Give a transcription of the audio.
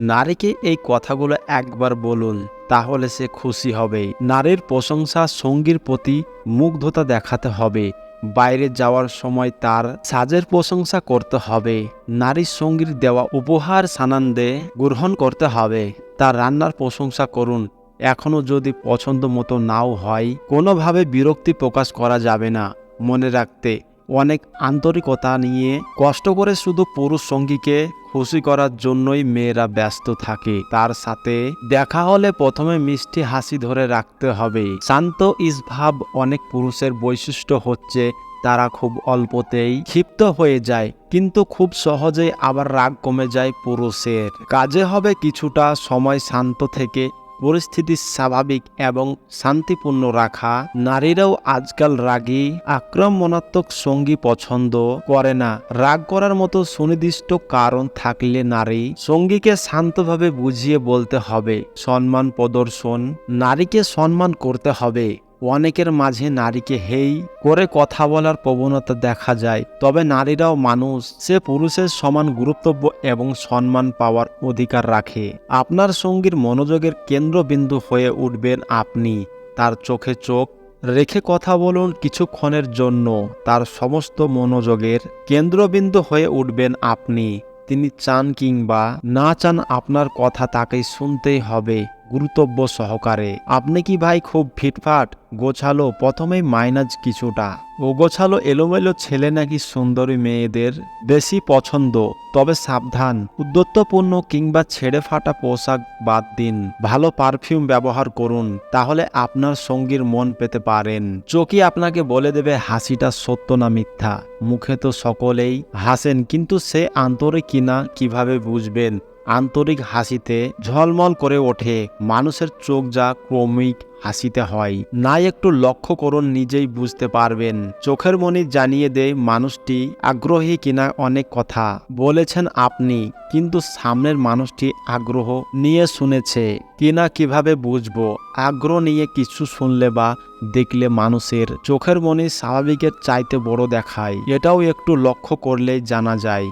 নারীকে এই কথাগুলো একবার বলুন, তাহলে সে খুশি হবে। নারীর প্রশংসা সঙ্গীর প্রতি মুগ্ধতা দেখাতে হবে। বাইরে যাওয়ার সময় তার সাজের প্রশংসা করতে হবে। নারীর সঙ্গীর দেওয়া উপহার সানন্দে গ্রহণ করতে হবে। তার রান্নার প্রশংসা করুন। এখনও যদি পছন্দ মতো নাও হয়, কোনোভাবে বিরক্তি প্রকাশ করা যাবে না। মনে রাখতে অনেক আন্তরিকতা নিয়ে কষ্ট করে শুধু পুরুষ সঙ্গীকে খুশি করার জন্যই মেয়েরা ব্যস্ত থাকে। তার সাথে দেখা হলে প্রথমে মিষ্টি হাসি ধরে রাখতে হবে। শান্ত ইসভাব অনেক পুরুষের বৈশিষ্ট্য হচ্ছে তারা খুব অল্পতেই ক্ষিপ্ত হয়ে যায়, কিন্তু খুব সহজেই আবার রাগ কমে যায় পুরুষের। কাজে হবে কিছুটা সময় শান্ত থেকে পরিস্থিতি স্বাভাবিক এবং শান্তিপূর্ণ রাখা। নারীরাও আজকাল রাগী আক্রমণাত্মক সঙ্গী পছন্দ করে না। রাগ করার মতো সুনির্দিষ্ট কারণ থাকলে নারী সঙ্গীকে শান্তভাবে বুঝিয়ে বলতে হবে। সম্মান প্রদর্শন, নারীকে সম্মান করতে হবে। অনেকের মাঝে নারীকে হেই করে কথা বলার প্রবণতা দেখা যায়, তবে নারীরাও মানুষ, সে পুরুষের সমান গুরুত্ব এবং সম্মান পাওয়ার অধিকার রাখে। আপনার সঙ্গীর মনোযোগের কেন্দ্রবিন্দু হয়ে উঠবেন আপনি। তার চোখে চোখ রেখে কথা বলুন কিছুক্ষণের জন্য। তার সমস্ত মনোযোগের কেন্দ্রবিন্দু হয়ে উঠবেন আপনি। তিনি চান কিংবা না চান আপনার কথা তাকে শুনতেই হবে গুরুত্ব সহকারে। আপনি কি ভাই খুব ফিটফাট গোছালো? প্রথমেই মাইনাজ কিছুটা গোছালো এলোমেলো ছেলে নাকি সুন্দরী মেয়েদের বেশি পছন্দ? তবে সাবধান, উদ্যত্তপূর্ণ কিংবা ছেড়ে ফাটা পোশাক বাদ দিন। ভালো পারফিউম ব্যবহার করুন, তাহলে আপনার সঙ্গীর মন পেতে পারেন। চোখই আপনাকে বলে দেবে হাসিটা সত্য না মিথ্যা। মুখে তো সকলেই হাসেন, কিন্তু সে আন্তরিক কিনা কিভাবে বুঝবেন? আন্তরিক হাসিতে ঝলমল করে ওঠে মানুষের চোখ, যা ক্রমিক হাসিতে হয় না। একটু লক্ষ্য করুন, নিজেই বুঝতে পারবেন। চোখের মনি জানিয়ে দেয় মানুষটি আগ্রহী কিনা। অনেক কথা বলেছেন আপনি, কিন্তু সামনের মানুষটি আগ্রহ নিয়ে শুনেছে কিনা কিভাবে বুঝবো? আগ্রহ নিয়ে কিছু শুনলে বা দেখলে মানুষের চোখের মনি স্বাভাবিকের চাইতে বড় দেখায়, এটাও একটু লক্ষ্য করলেই জানা যায়।